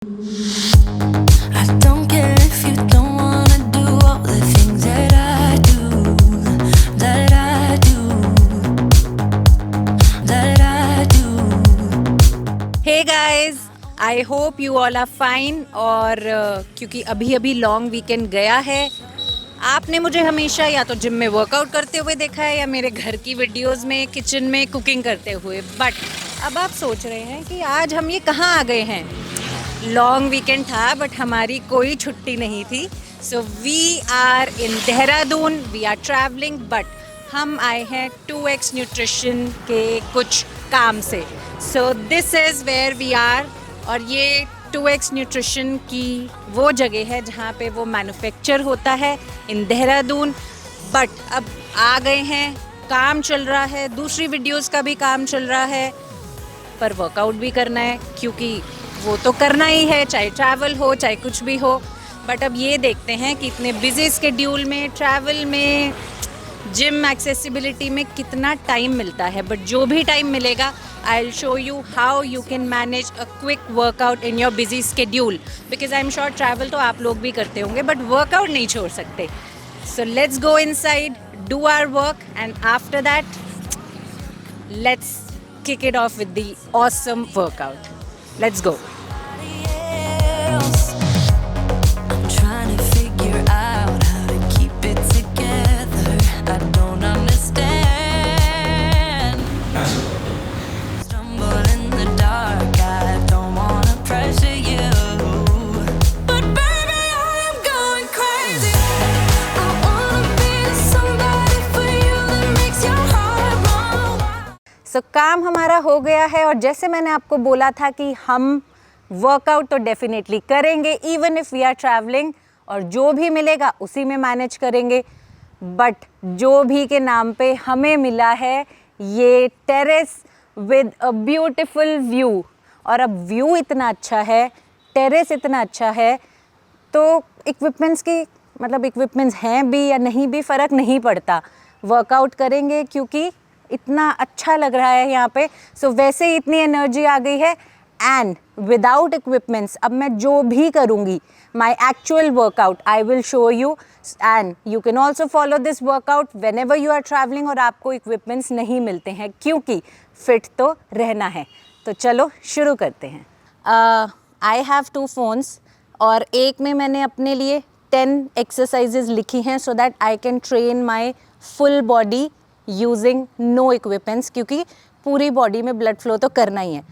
I don't care if you don't wanna do all the things that I do, that I do, that I do. Hey guys, I hope you all are fine. और क्योंकि अभी अभी long weekend गया है, आपने मुझे हमेशा या तो जिम में वर्कआउट करते हुए देखा है या मेरे घर की वीडियोस में किचन में कुकिंग करते हुए. बट अब आप सोच रहे हैं कि आज हम ये कहाँ आ गए हैं. लॉन्ग वीकेंड था बट हमारी कोई छुट्टी नहीं थी. So we are in Dehradun, we are travelling. But हम आए हैं 2X न्यूट्रिशन के कुछ काम से. So this is where we are. और ये 2X न्यूट्रिशन की वो जगह है जहाँ पे वो मैन्युफैक्चर होता है इन देहरादून. बट अब आ गए हैं, काम चल रहा है, दूसरी वीडियोस का भी काम चल रहा है, पर वर्कआउट भी करना है क्योंकि वो तो करना ही है, चाहे ट्रैवल हो चाहे कुछ भी हो. बट अब ये देखते हैं कि इतने बिजी स्केड्यूल में, ट्रैवल में, जिम एक्सेसिबिलिटी में कितना टाइम मिलता है. बट जो भी टाइम मिलेगा, आई will show you how you can manage a quick workout in your busy schedule. Because I am sure travel तो आप लोग भी करते होंगे बट वर्कआउट नहीं छोड़ सकते. So let's go inside, do our work, and after that let's kick it off with the awesome workout. Let's go. I'm trying to figure out how to keep it together. I don't understand. Stumble in the dark. I don't wanna pressure you, but baby I am going crazy. I wanna be somebody for you that makes your heart run wild. So, काम हमारा हो गया है और जैसे मैंने आपको बोला था कि हम वर्कआउट तो डेफिनेटली करेंगे even if we are travelling, और जो भी मिलेगा उसी में मैनेज करेंगे. बट जो भी के नाम पे हमें मिला है ये terrace with a beautiful view. और अब व्यू इतना अच्छा है, टेरेस इतना अच्छा है, तो इक्विपमेंट्स की मतलब इक्विपमेंट्स हैं भी या नहीं भी फ़र्क नहीं पड़ता. वर्कआउट करेंगे क्योंकि इतना अच्छा लग रहा है यहाँ पे. सो वैसे ही इतनी एनर्जी आ गई है. एंड विदाउट इक्विपमेंट्स अब मैं जो भी करूँगी, my actual workout I will show you. And you can also follow this workout whenever you are travelling और आपको इक्विपमेंट्स नहीं मिलते हैं, क्योंकि फिट तो रहना है. तो चलो शुरू करते हैं. आई हैव 2 phones और एक में मैंने अपने लिए 10 एक्सरसाइजेज लिखी हैं so that I can train my full body using no equipments, क्योंकि पूरी बॉडी में ब्लड फ्लो तो करना ही है.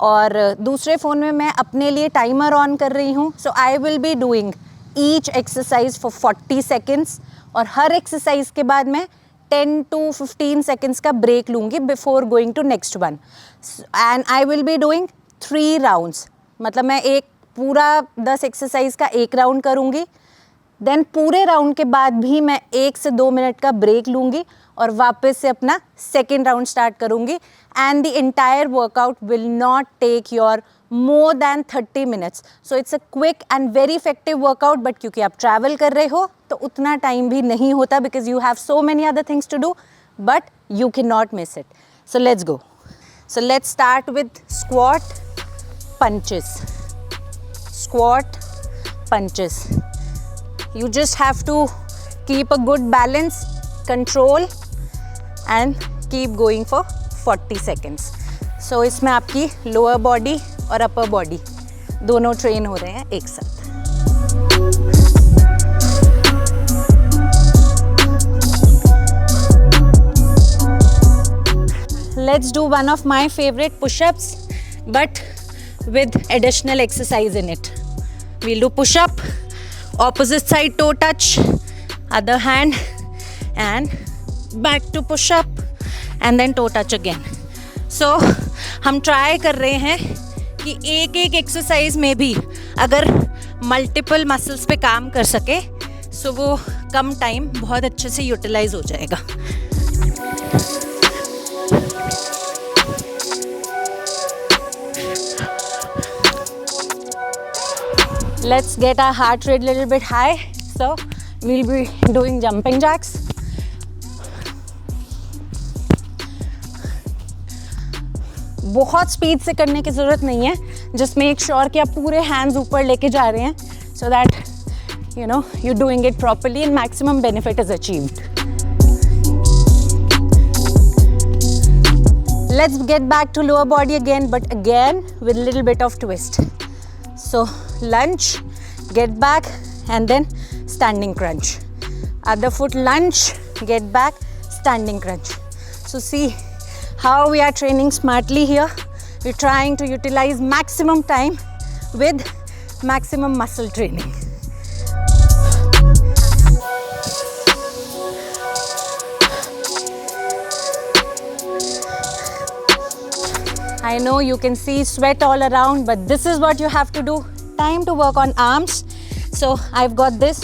और दूसरे फ़ोन में मैं अपने लिए टाइमर ऑन कर रही हूँ. So I will be doing each exercise for 40 seconds और हर एक्सरसाइज के बाद मैं 10 to 15 सेकेंड्स का ब्रेक लूँगी before going to next one. And I will be doing 3 rounds. मतलब मैं एक पूरा 10 एक्सरसाइज का एक राउंड करूँगी, देन पूरे राउंड के बाद भी मैं 1 से 2 मिनट का ब्रेक लूँगी और वापस से अपना सेकेंड राउंड स्टार्ट करूँगी. And the entire workout will not take your more than 30 minutes. So it's a quick and very effective workout. But क्योंकि आप ट्रैवल कर रहे हो तो उतना टाइम भी नहीं होता, because you have so many other things to do, but you can not miss it. So let's go. So let's start with squat punches. Squat punches. You just have to keep a good balance, control and keep going for 40 seconds. So इसमें आपकी lower body और upper body दोनों train हो रहे हैं एक साथ. Let's do one of my favorite push-ups, but with additional exercise in it. We'll do push-up, opposite side toe touch, other hand, and back to push up and then toe touch again. So हम try कर रहे हैं कि एक एक exercise में भी अगर मल्टीपल मसल्स पे काम कर सके सो वो कम टाइम बहुत अच्छे से यूटिलाइज हो जाएगा. Let's get our heart rate a little bit high. So we'll be doing jumping jacks. बहुत स्पीड से करने की ज़रूरत नहीं है, जस्ट मेक श्योर कि आप पूरे हैंड्स ऊपर लेके जा रहे हैं, so that you know you're doing it properly and maximum benefit is achieved. Let's get back to lower body again, but again with a little bit of twist. So lunge, get back, and then standing crunch. Other foot lunge, get back, standing crunch. So see how we are training smartly here. We're trying to utilize maximum time with maximum muscle training. I know you can see sweat all around, but this is what you have to do. Time to work on arms. So I've got this.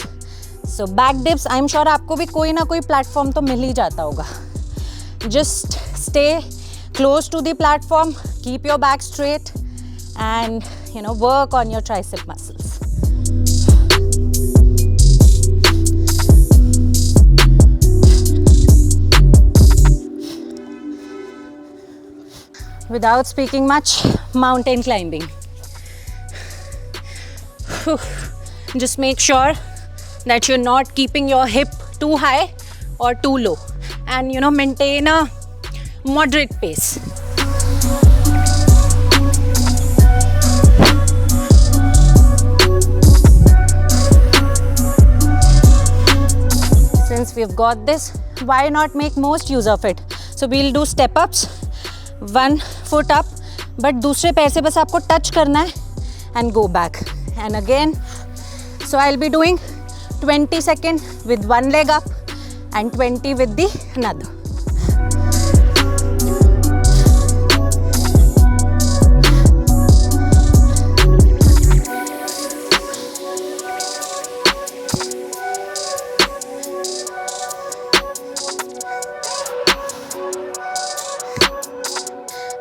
So back dips, I'm sure आपको भी कोई ना कोई platform तो मिल ही जाता होगा. Just stay close to the platform, keep your back straight, and work on your tricep muscles. Without speaking much, mountain climbing. Just make sure that you're not keeping your hip too high or too low, and maintain a moderate pace. Since we've got this, why not make most use of it? So we'll do step ups. One foot up, but दूसरे पैर से बस आपको touch करना है and go back. And again, so I'll be doing 20 seconds with one leg up and 20 with the another.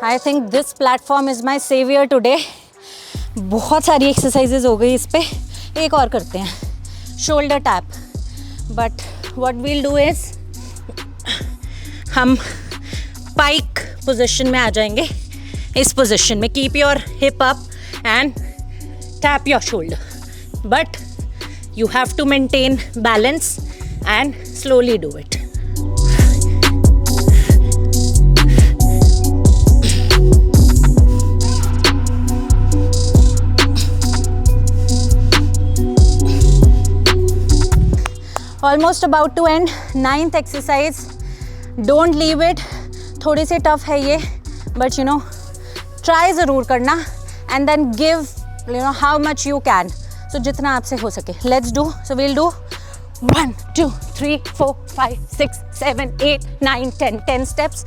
I think this platform is my savior today. बहुत सारी exercises हो गई इस पे. एक और करते हैं, shoulder tap. But what we'll do is हम पाइक पोजीशन में आ जाएंगे. इस पोजीशन में keep your hip up and tap your shoulder, but you have to maintain balance and slowly do it. Almost about to end. 9th exercise. Don't leave it. थोड़ी सी tough है ये, but try ज़रूर करना and then give how much you can. So जितना आपसे हो सके. Let's do. So we'll do 1, 2, 3, 4, 5, 6, 7, 8, 9, 10. 10 steps.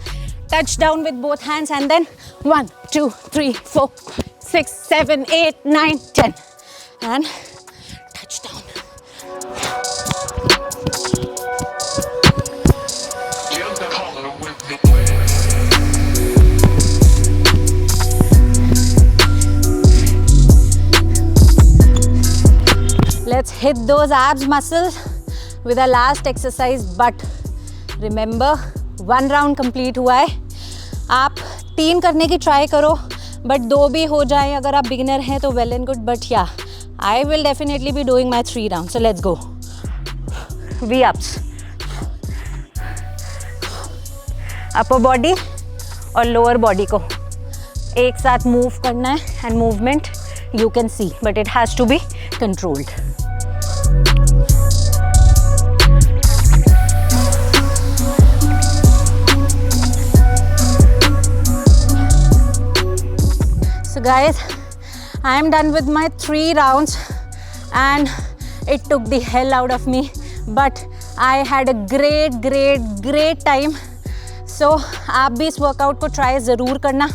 Touch down with both hands and then 1, 2, 3, 4, 6, 7, 8, 9, 10. And touch down. Let's hit those abs muscles with our last exercise. But remember, 1 round complete हुआ है. आप 3 करने की try करो, बट 2 भी हो जाए. अगर आप बिगिनर हैं तो well and good. But yeah, I will definitely be doing my 3 rounds. So let's go. V-ups. Upper body और lower body को एक साथ मूव करना है. And movement you can see, but it has to be controlled. So guys, I am done with my 3 rounds and it took the hell out of me, but I had a great time. So आप भी इस workout को try ज़रूर करना.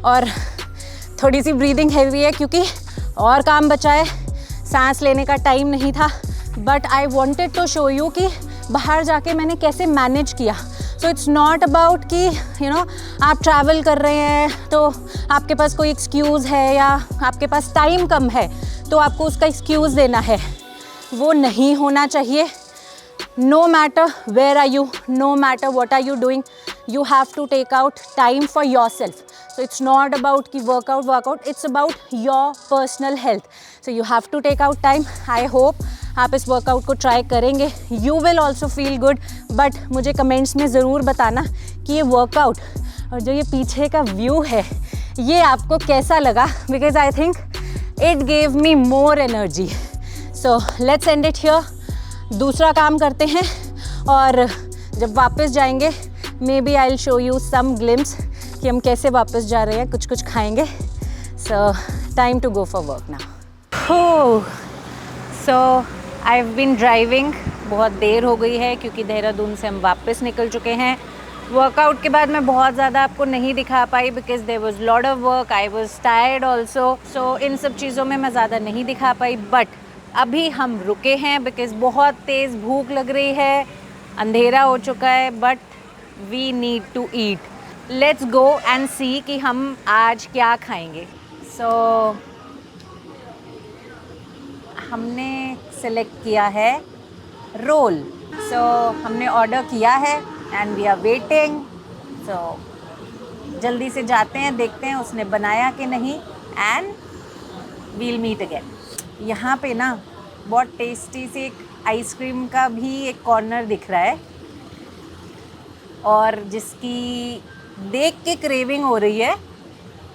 और थोड़ी सी breathing heavy है क्योंकि और काम बचा है, सांस लेने का टाइम नहीं था. But I wanted to show you कि बाहर जाके मैंने कैसे मैनेज किया. सो इट्स नॉट अबाउट कि आप ट्रैवल कर रहे हैं तो आपके पास कोई एक्सक्यूज़ है या आपके पास टाइम कम है तो आपको उसका एक्सक्यूज़ देना है. वो नहीं होना चाहिए. No matter where are you, no matter what are you doing, you have to take out time for yourself. So it's not about ki workout, it's about your personal health. So you have to take out time. I hope आप इस workout को try करेंगे. You will also feel good. But मुझे comments में ज़रूर बताना कि ये वर्कआउट और जो ये पीछे का व्यू है ये आपको कैसा लगा, because I think it gave me more energy. So let's end it here. दूसरा काम करते हैं और जब वापस जाएंगे maybe I will show you some glimpse कि हम कैसे वापस जा रहे हैं. कुछ खाएंगे. So time to go for work now. So I have been driving. बहुत देर हो गई है क्योंकि देहरादून से हम वापस निकल चुके हैं. वर्कआउट के बाद मैं बहुत ज़्यादा आपको नहीं दिखा पाई because there was lot of work. I was tired also. So इन सब चीज़ों में मैं ज़्यादा नहीं दिखा पाई. बट अभी हम रुके हैं बिकॉज बहुत तेज़ भूख लग रही है. अंधेरा हो चुका है but we need to eat. Let's go and see कि हम आज क्या खाएंगे. सो हमने सेलेक्ट किया है रोल. सो हमने ऑर्डर किया है एंड वी आर वेटिंग. सो जल्दी से जाते हैं, देखते हैं उसने बनाया कि नहीं एंड वील मीट अगेन. यहाँ पे ना बहुत टेस्टी सी एक आइसक्रीम का भी एक कॉर्नर दिख रहा है और जिसकी देख के क्रेविंग हो रही है.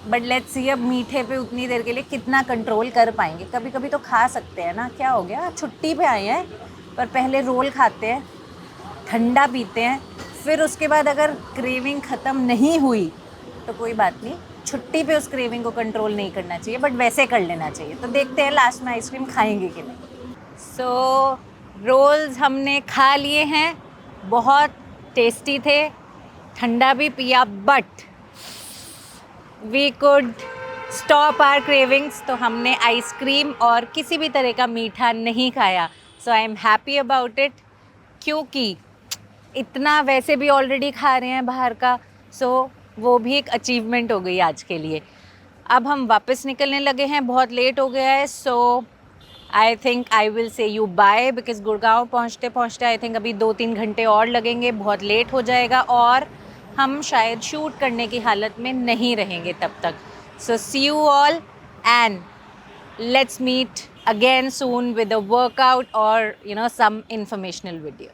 बट लेट्स सी अब मीठे पे उतनी देर के लिए कितना कंट्रोल कर पाएंगे. कभी कभी तो खा सकते हैं ना, क्या हो गया, छुट्टी पे आए हैं. पर पहले रोल खाते हैं, ठंडा पीते हैं, फिर उसके बाद अगर क्रेविंग ख़त्म नहीं हुई तो कोई बात नहीं. छुट्टी पे उस क्रेविंग को कंट्रोल नहीं करना चाहिए बट वैसे कर लेना चाहिए. तो देखते हैं लास्ट में आइसक्रीम खाएंगे कि नहीं. सो रोल्स हमने खा लिए हैं. बहुत टेस्टी थे, ठंडा भी पिया but we could stop our cravings. तो हमने आइसक्रीम और किसी भी तरह का मीठा नहीं खाया. So I am happy about it क्योंकि इतना वैसे भी ऑलरेडी खा रहे हैं बाहर का. सो वो भी एक अचीवमेंट हो गई आज के लिए. अब हम वापस निकलने लगे हैं, बहुत लेट हो गया है. So I think I will say you bye because Gurgaon पहुँचते पहुँचते आई थिंक अभी 2-3 घंटे और लगेंगे. बहुत लेट हो जाएगा और हम शायद शूट करने की हालत में नहीं रहेंगे तब तक. So see you all and let's meet again soon with a workout or some informational video.